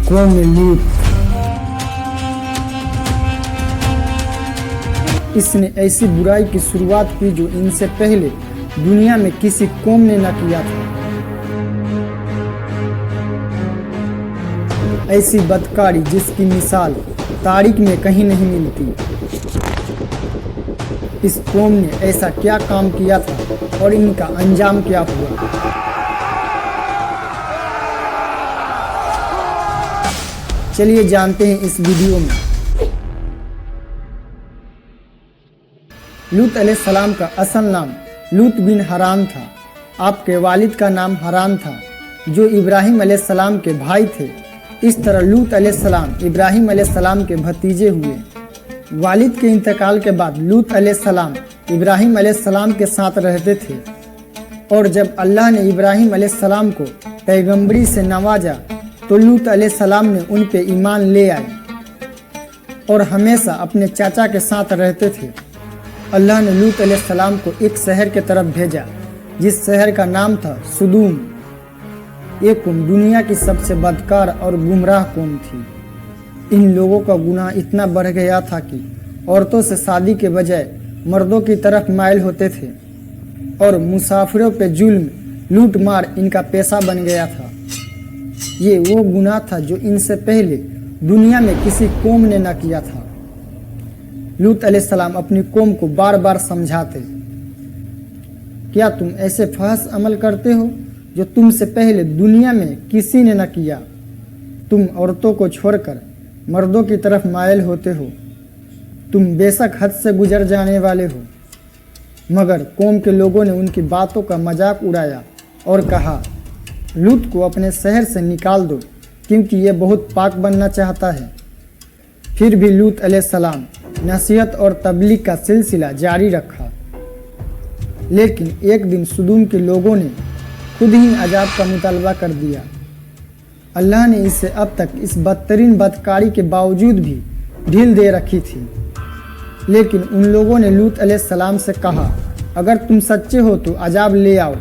कौम लूत। इसने ऐसी बुराई की शुरुआत की जो इनसे पहले दुनिया में किसी कौम ने न किया था। ऐसी बदकारी जिसकी मिसाल तारीख में कहीं नहीं मिलती। इस कौम ने ऐसा क्या काम किया था और इनका अंजाम क्या हुआ। चलिए जानते हैं इस वीडियो में। लूत अलैहिस्सलाम का असल नाम लूत बिन हरान था। आपके वालिद का नाम हरान था जो इब्राहिम अलैहिस्सलाम के भाई थे। इस तरह लूत अलैहिस्सलाम इब्राहिम अलैहिस्सलाम के भतीजे हुए। वालिद के इंतकाल के बाद लूत अलैहिस्सलाम इब्राहिम अलैहिस्सलाम के साथ रहते थे और जब अल्लाह ने इब्राहिम अलैहिस्सलाम को पैगंबरी से नवाजा तो लूत अलैहिस्सलाम ने उन पे ईमान ले आए और हमेशा अपने चाचा के साथ रहते थे। अल्लाह ने लूत अलैहिस्सलाम को एक शहर की तरफ भेजा जिस शहर का नाम था सुदूम। ये कौम दुनिया की सबसे बदकार और गुमराह कौम थी। इन लोगों का गुनाह इतना बढ़ गया था कि औरतों से शादी के बजाय मर्दों की तरफ माइल होते थे और मुसाफिरों पे जुल्म लूट मार इनका पेशा बन गया था। ये वो गुनाह था जो इनसे पहले दुनिया में किसी कौम ने न किया था। लूत अलैहिस्सलाम अपनी कौम को बार बार समझाते, क्या तुम ऐसे फहश अमल करते हो जो तुमसे पहले दुनिया में किसी ने न किया। तुम औरतों को छोड़कर मर्दों की तरफ मायल होते हो। तुम बेशक हद से गुजर जाने वाले हो। मगर कौम के लोगों ने उनकी बातों का मजाक उड़ाया और कहा, लूत को अपने शहर से निकाल दो क्योंकि ये बहुत पाक बनना चाहता है। फिर भी लूत अलैहिस्सलाम नसीहत और तबलीग का सिलसिला जारी रखा। लेकिन एक दिन सुदूम के लोगों ने खुद ही अजाब का मुतालबा कर दिया। अल्लाह ने इसे अब तक इस बदतरीन बदकारी के बावजूद भी ढील दे रखी थी। लेकिन उन लोगों ने लूत अलैहिस्सलाम से कहा, अगर तुम सच्चे हो तो अजाब ले आओ,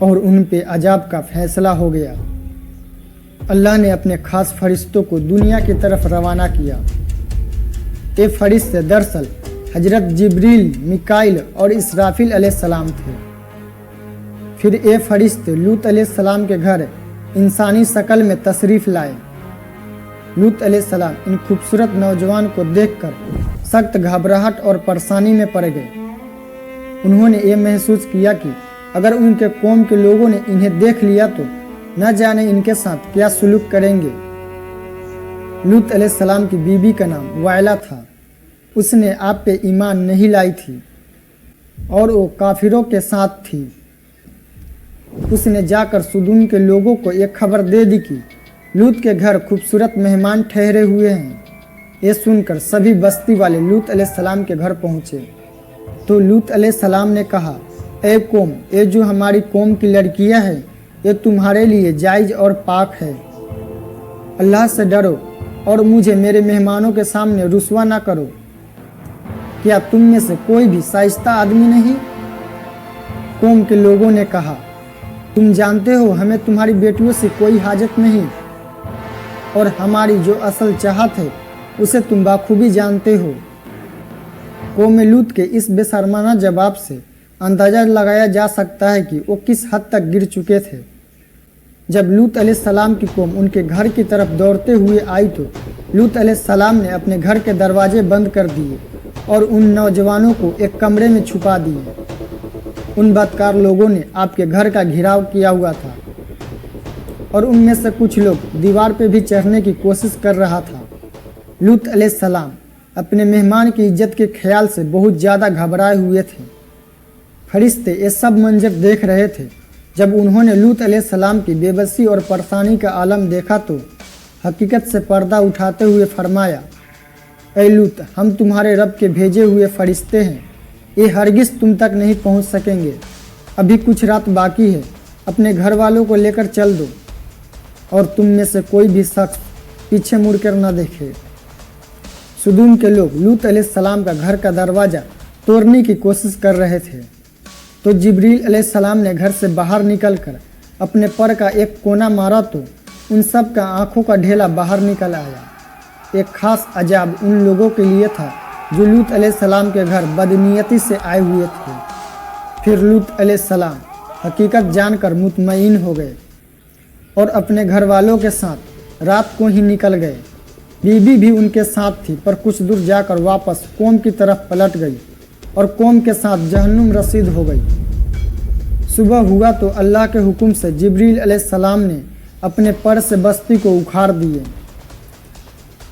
और उन पे अजाब का फैसला हो गया। अल्लाह ने अपने खास फरिश्तों को दुनिया की तरफ रवाना किया। ये फरिश्ते दरअसल हजरत जिब्रील, मिकाइल और इसराफिल अलैहिस्सलाम थे। फिर ये फरिश्ते लूत अलैहिस्सलाम के घर इंसानी शक्ल में तशरीफ़ लाए। लूत अलैहिस्सलाम इन खूबसूरत नौजवान को देखकर सख्त घबराहट और परेशानी में पड़ गए। उन्होंने ये महसूस किया कि अगर उनके कौम के लोगों ने इन्हें देख लिया तो न जाने इनके साथ क्या सुलूक करेंगे। लूत अलैहिस्सलाम की बीबी का नाम वाइला था। उसने आप पे ईमान नहीं लाई थी और वो काफिरों के साथ थी। उसने जाकर सुदूम के लोगों को एक खबर दे दी कि लूत के घर खूबसूरत मेहमान ठहरे हुए हैं। ये सुनकर सभी बस्ती वाले लूत अलैहिस्सलाम के घर पहुँचे तो लूत अलैहिस्सलाम ने कहा, ए कौम, ये जो हमारी कौम की लड़कियां हैं ये तुम्हारे लिए जायज़ और पाक है। अल्लाह से डरो और मुझे मेरे मेहमानों के सामने रुसवा ना करो। क्या तुम में से कोई भी शाइस्ता आदमी नहीं? कौम के लोगों ने कहा, तुम जानते हो हमें तुम्हारी बेटियों से कोई हाजत नहीं और हमारी जो असल चाहत है उसे तुम बाखूबी जानते हो। कौम लूत के इस बेशर्माना जवाब से अंदाज़ा लगाया जा सकता है कि वो किस हद तक गिर चुके थे। जब लूत अलैहिस्सलाम की कौम उनके घर की तरफ दौड़ते हुए आई तो लूत अलैहिस्सलाम ने अपने घर के दरवाजे बंद कर दिए और उन नौजवानों को एक कमरे में छुपा दिए। उन बदकार लोगों ने आपके घर का घेराव किया हुआ था और उनमें से कुछ लोग दीवार पे भी चढ़ने की कोशिश कर रहा था। लूत अलैहिस्सलाम अपने मेहमान की इज्जत के ख्याल से बहुत ज़्यादा घबराए हुए थे। फरिश्ते ये सब मंजर देख रहे थे। जब उन्होंने लूत अलैहिस्सलाम की बेबसी और परेशानी का आलम देखा तो हकीकत से पर्दा उठाते हुए फरमाया, ए लूत, हम तुम्हारे रब के भेजे हुए फरिश्ते हैं। ये हरगिज़ तुम तक नहीं पहुंच सकेंगे। अभी कुछ रात बाकी है। अपने घर वालों को लेकर चल दो और तुम में से कोई भी शख्स पीछे मुड़कर न देखे। सुदूम के लोग लूत अलैहिस्सलाम का घर का दरवाज़ा तोड़ने की कोशिश कर रहे थे तो जिब्रील अलैहिस्सलाम ने घर से बाहर निकलकर अपने पर का एक कोना मारा तो उन सब का आंखों का ढेला बाहर निकल आया। एक खास अजाब उन लोगों के लिए था जो लूत अलैहिस्सलाम के घर बदनीयती से आए हुए थे। फिर लूत अलैहिस्सलाम हकीकत जानकर मुतमईन हो गए और अपने घर वालों के साथ रात को ही निकल गए। बीबी भी उनके साथ थी, पर कुछ दूर जाकर वापस कौम की तरफ पलट गई और कौम के साथ जहन्नुम रसीद हो गई। सुबह हुआ तो अल्लाह के हुक्म से जिब्रील अलैहिस्सलाम ने अपने पर से बस्ती को उखाड़ दिए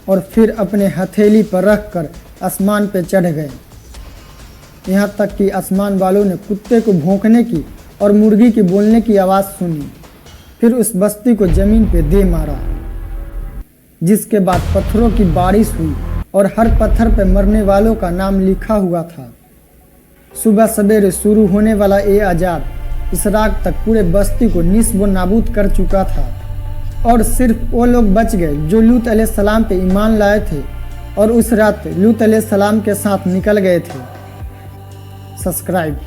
और फिर अपने हथेली पर रख कर आसमान पे चढ़ गए। यहाँ तक कि आसमान वालों ने कुत्ते को भौंकने की और मुर्गी की बोलने की आवाज़ सुनी। फिर उस बस्ती को ज़मीन पे दे मारा, जिसके बाद पत्थरों की बारिश हुई और हर पत्थर पे मरने वालों का नाम लिखा हुआ था। सुबह सवेरे शुरू होने वाला ये अजाब इस रात तक पूरे बस्ती को निस्ब नाबूद कर चुका था और सिर्फ वो लोग बच गए जो लूत अलैहिस्सलाम पे ईमान लाए थे और उस रात लूत अलैहिस्सलाम के साथ निकल गए थे। सब्सक्राइब।